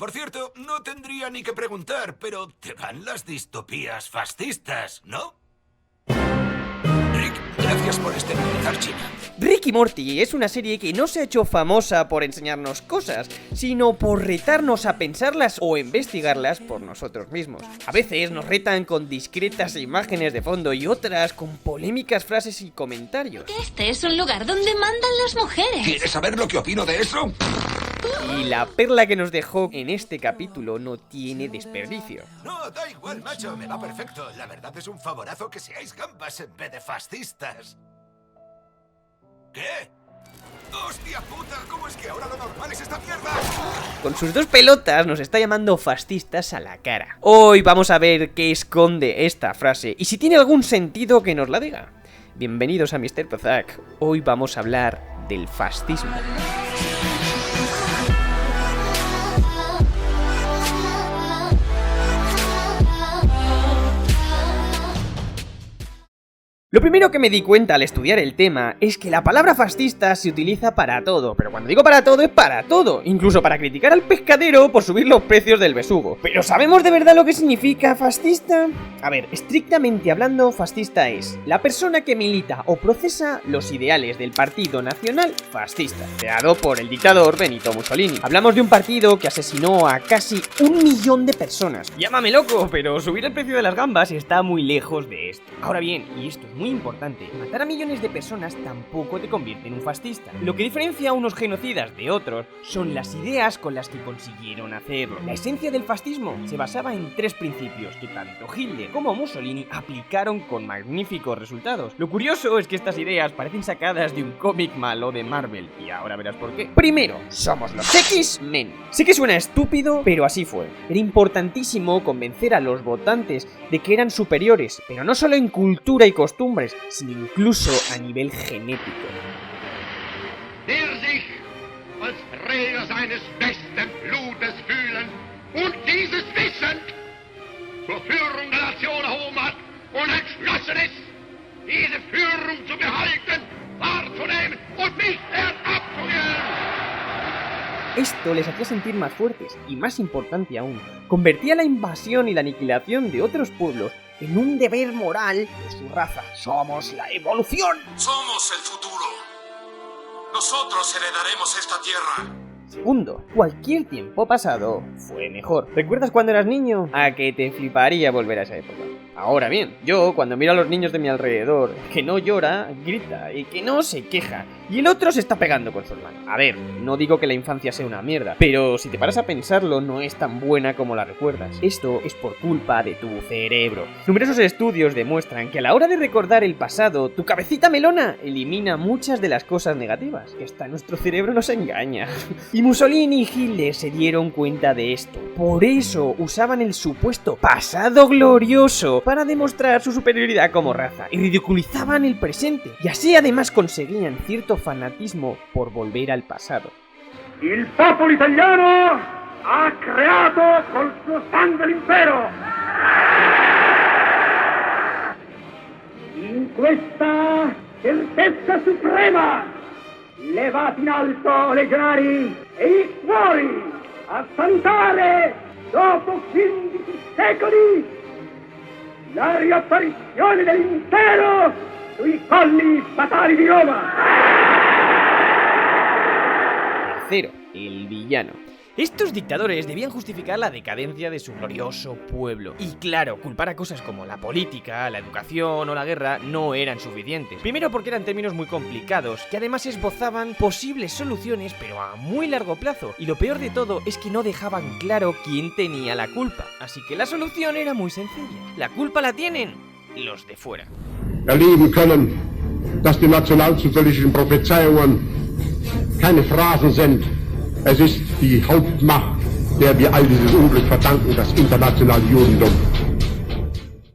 Por cierto, no tendría ni que preguntar, pero te van las distopías fascistas, ¿no? Rick, gracias por esterilizar China. Rick y Morty es una serie que no se ha hecho famosa por enseñarnos cosas, sino por retarnos a pensarlas o investigarlas por nosotros mismos. A veces nos retan con discretas imágenes de fondo y otras con polémicas frases y comentarios. Este es un lugar donde mandan las mujeres. ¿Quieres saber lo que opino de eso? Y la perla que nos dejó en este capítulo no tiene desperdicio. No, da igual, macho, me va perfecto. La verdad es un favorazo que seáis gambas en vez de fascistas. ¿Qué? ¡Hostia puta! ¿Cómo es que ahora lo normal es esta mierda? Con sus dos pelotas nos está llamando fascistas a la cara. Hoy vamos a ver qué esconde esta frase y si tiene algún sentido que nos la diga. Bienvenidos a Mr. Prozac. Hoy vamos a hablar del fascismo. Lo primero que me di cuenta al estudiar el tema es que la palabra fascista se utiliza para todo, pero cuando digo para todo es para todo, incluso para criticar al pescadero por subir los precios del besugo. ¿Pero sabemos de verdad lo que significa fascista? A ver, estrictamente hablando, fascista es la persona que milita o procesa los ideales del Partido Nacional Fascista, creado por el dictador Benito Mussolini. Hablamos de un partido que asesinó a casi 1 millón de personas. Llámame loco, pero subir el precio de las gambas está muy lejos de esto. Ahora bien, y esto es muy importante, matar a millones de personas tampoco te convierte en un fascista. Lo que diferencia a unos genocidas de otros son las ideas con las que consiguieron hacerlo. La esencia del fascismo se basaba en 3 principios que tanto Hitler como Mussolini aplicaron con magníficos resultados. Lo curioso es que estas ideas parecen sacadas de un cómic malo de Marvel, y ahora verás por qué. Primero, somos los X-Men. Sé que suena estúpido, pero así fue. Era importantísimo convencer a los votantes de que eran superiores, pero no solo en cultura y costumbres, sino incluso a nivel genético. Der sich als Träger seines besten Blutes fühlen und dieses Wissen zur Führung der Nation erhoben hat und entschlossen ist, diese Führung zu behalten, wahrzunehmen und nicht abzugeben. Esto les hacía sentir más fuertes y, más importante aún, convertía la invasión y la aniquilación de otros pueblos en un deber moral de su raza. ¡Somos la evolución! Somos el futuro. Nosotros heredaremos esta tierra. Segundo, cualquier tiempo pasado fue mejor. ¿Recuerdas cuando eras niño? A que te fliparía volver a esa época. Ahora bien, yo cuando miro a los niños de mi alrededor, que no llora, grita y que no se queja, y el otro se está pegando con su hermano. A ver, no digo que la infancia sea una mierda, pero si te paras a pensarlo no es tan buena como la recuerdas. Esto es por culpa de tu cerebro. Numerosos estudios demuestran que a la hora de recordar el pasado, tu cabecita melona elimina muchas de las cosas negativas. Que hasta nuestro cerebro nos engaña. Y Mussolini y Hitler se dieron cuenta de esto. Por eso usaban el supuesto pasado glorioso para demostrar su superioridad como raza y ridiculizaban el presente. Y así además conseguían cierto fanatismo por volver al pasado. Il popolo italiano ha creato col suo sangue l'impero. In questa certezza suprema, levati in alto, legionari, e i cuori a salutare, dopo 15 secoli, la riapparizione dell'impero sui colli fatali di Roma. Tercero, el villano. Estos dictadores debían justificar la decadencia de su glorioso pueblo. Y claro, culpar a cosas como la política, la educación o la guerra no eran suficientes. Primero porque eran términos muy complicados, que además esbozaban posibles soluciones pero a muy largo plazo. Y lo peor de todo es que no dejaban claro quién tenía la culpa. Así que la solución era muy sencilla. La culpa la tienen los de fuera. Erleben können, dass die nationalsozialistischen Prophezeiungen keine Phrasen sind. Es ist die Hauptmacht, der wir all dieses Unglück verdanken, das internationale Judentum.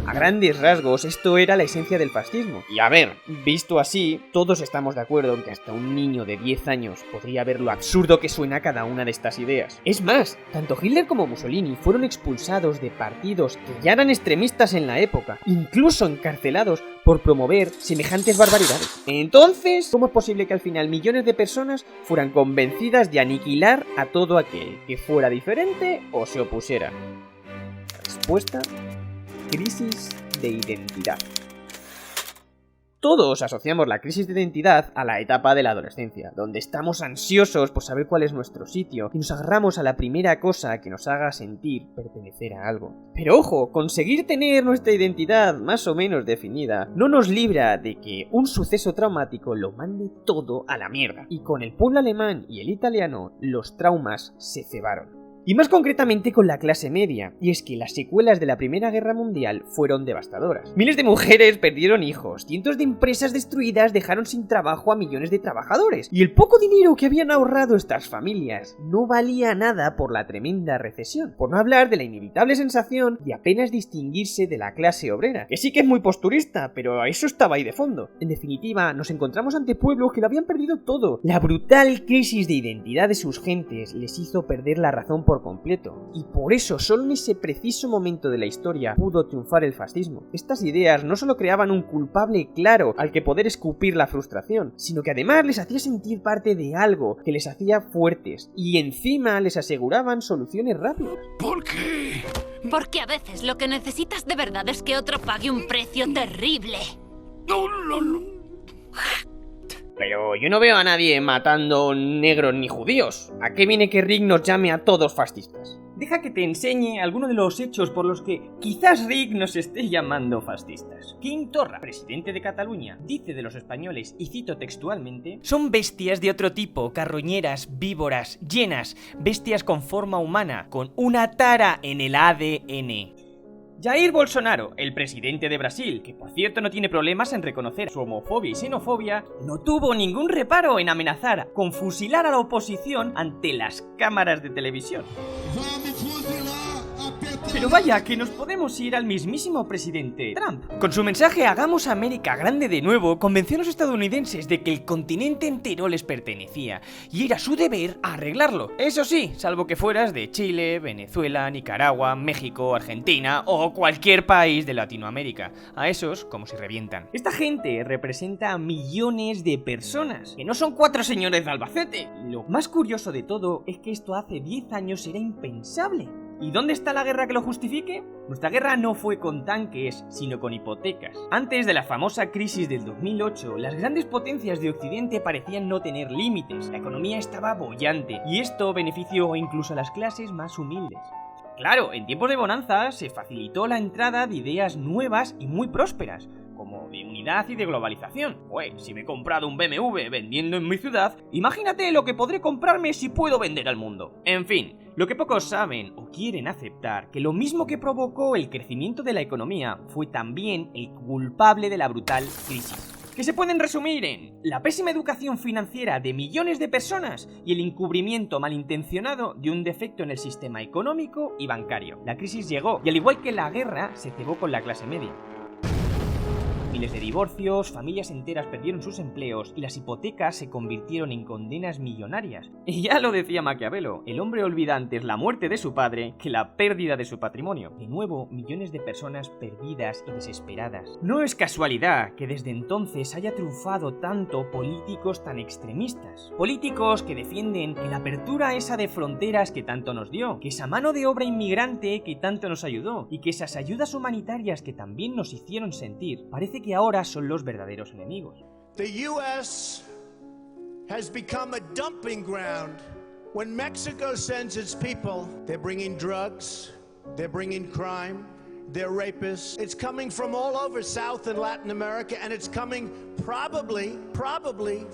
A grandes rasgos, esto era la esencia del fascismo. Y a ver, visto así, todos estamos de acuerdo en que hasta un niño de 10 años podría ver lo absurdo que suena cada una de estas ideas. Es más, tanto Hitler como Mussolini fueron expulsados de partidos que ya eran extremistas en la época, incluso encarcelados por promover semejantes barbaridades. Entonces, ¿cómo es posible que al final millones de personas fueran convencidas de aniquilar a todo aquel que fuera diferente o se opusiera? Respuesta: crisis de identidad. Todos asociamos la crisis de identidad a la etapa de la adolescencia, donde estamos ansiosos por saber cuál es nuestro sitio y nos agarramos a la primera cosa que nos haga sentir pertenecer a algo. Pero ojo, conseguir tener nuestra identidad más o menos definida no nos libra de que un suceso traumático lo mande todo a la mierda. Y con el pueblo alemán y el italiano, los traumas se cebaron. Y más concretamente con la clase media, y es que las secuelas de la Primera Guerra Mundial fueron devastadoras. Miles de mujeres perdieron hijos, cientos de empresas destruidas dejaron sin trabajo a millones de trabajadores, y el poco dinero que habían ahorrado estas familias no valía nada por la tremenda recesión, por no hablar de la inevitable sensación de apenas distinguirse de la clase obrera, que sí que es muy posturista, pero eso estaba ahí de fondo. En definitiva, nos encontramos ante pueblos que lo habían perdido todo. La brutal crisis de identidad de sus gentes les hizo perder la razón por completo, y por eso solo en ese preciso momento de la historia pudo triunfar el fascismo. Estas ideas no solo creaban un culpable claro al que poder escupir la frustración, sino que además les hacía sentir parte de algo que les hacía fuertes, y encima les aseguraban soluciones rápidas. ¿Por qué? Porque a veces lo que necesitas de verdad es que otro pague un precio terrible. No. Pero yo no veo a nadie matando negros ni judíos. ¿A qué viene que Rick nos llame a todos fascistas? Deja que te enseñe alguno de los hechos por los que quizás Rick nos esté llamando fascistas. Quim Torra, presidente de Cataluña, dice de los españoles, y cito textualmente: son bestias de otro tipo, carroñeras, víboras, llenas, bestias con forma humana, con una tara en el ADN. Jair Bolsonaro, el presidente de Brasil, que por cierto no tiene problemas en reconocer su homofobia y xenofobia, no tuvo ningún reparo en amenazar con fusilar a la oposición ante las cámaras de televisión. Pero vaya, que nos podemos ir al mismísimo presidente Trump. Con su mensaje "Hagamos América grande de nuevo", convenció a los estadounidenses de que el continente entero les pertenecía y era su deber arreglarlo. Eso sí, salvo que fueras de Chile, Venezuela, Nicaragua, México, Argentina o cualquier país de Latinoamérica. A esos, como si revientan. Esta gente representa a millones de personas, que no son 4 señores de Albacete. Lo más curioso de todo es que esto hace 10 años era impensable. ¿Y dónde está la guerra que lo justifique? Nuestra guerra no fue con tanques, sino con hipotecas. Antes de la famosa crisis del 2008, las grandes potencias de Occidente parecían no tener límites. La economía estaba boyante, y esto benefició incluso a las clases más humildes. Claro, en tiempos de bonanza se facilitó la entrada de ideas nuevas y muy prósperas, como de unidad y de globalización. Pues, si me he comprado un BMW vendiendo en mi ciudad, imagínate lo que podré comprarme si puedo vender al mundo. En fin, lo que pocos saben o quieren aceptar, que lo mismo que provocó el crecimiento de la economía fue también el culpable de la brutal crisis, que se pueden resumir en la pésima educación financiera de millones de personas y el encubrimiento malintencionado de un defecto en el sistema económico y bancario. La crisis llegó, y al igual que la guerra, se cebó con la clase media. Miles de divorcios, familias enteras perdieron sus empleos y las hipotecas se convirtieron en condenas millonarias. Y ya lo decía Maquiavelo, el hombre olvida antes la muerte de su padre que la pérdida de su patrimonio. De nuevo, millones de personas perdidas y desesperadas. No es casualidad que desde entonces haya triunfado tanto políticos tan extremistas. Políticos que defienden que la apertura esa de fronteras que tanto nos dio, que esa mano de obra inmigrante que tanto nos ayudó y que esas ayudas humanitarias que también nos hicieron sentir, parece que ahora son los verdaderos enemigos. The U.S. has become a dumping ground. When Mexico sends its people, they're bringing drugs, they're bringing crime, they're rapists. It's coming from all over South and Latin America, and it's coming probably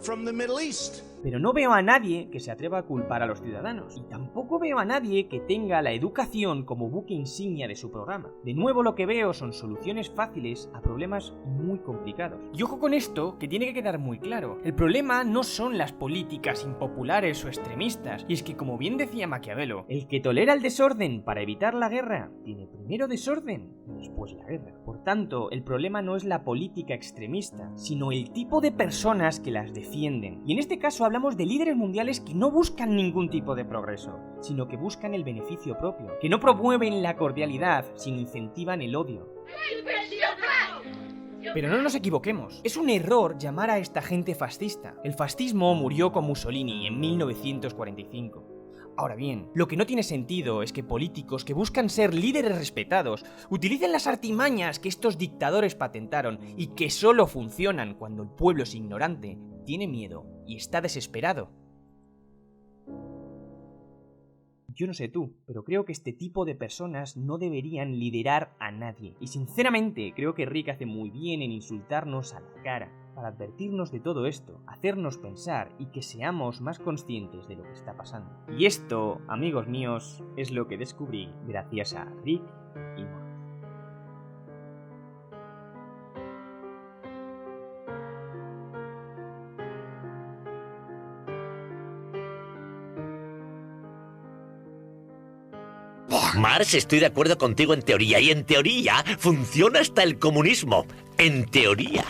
from the Middle East. Pero no veo a nadie que se atreva a culpar a los ciudadanos, y tampoco veo a nadie que tenga la educación como buque insignia de su programa. De nuevo lo que veo son soluciones fáciles a problemas muy complicados. Y ojo con esto, que tiene que quedar muy claro. El problema no son las políticas impopulares o extremistas, y es que, como bien decía Maquiavelo, el que tolera el desorden para evitar la guerra, tiene primero desorden y después la guerra. Por tanto, el problema no es la política extremista, sino el tipo de personas que las defienden. Y en este caso hablamos de líderes mundiales que no buscan ningún tipo de progreso, sino que buscan el beneficio propio, que no promueven la cordialidad, sino incentivan el odio. Pero no nos equivoquemos, es un error llamar a esta gente fascista. El fascismo murió con Mussolini en 1945. Ahora bien, lo que no tiene sentido es que políticos que buscan ser líderes respetados utilicen las artimañas que estos dictadores patentaron y que solo funcionan cuando el pueblo es ignorante, tiene miedo y está desesperado. Yo no sé tú, pero creo que este tipo de personas no deberían liderar a nadie. Y sinceramente, creo que Rick hace muy bien en insultarnos a la cara, para advertirnos de todo esto, hacernos pensar y que seamos más conscientes de lo que está pasando. Y esto, amigos míos, es lo que descubrí gracias a Rick y Morty. Marx, estoy de acuerdo contigo en teoría, y en teoría funciona hasta el comunismo. En teoría.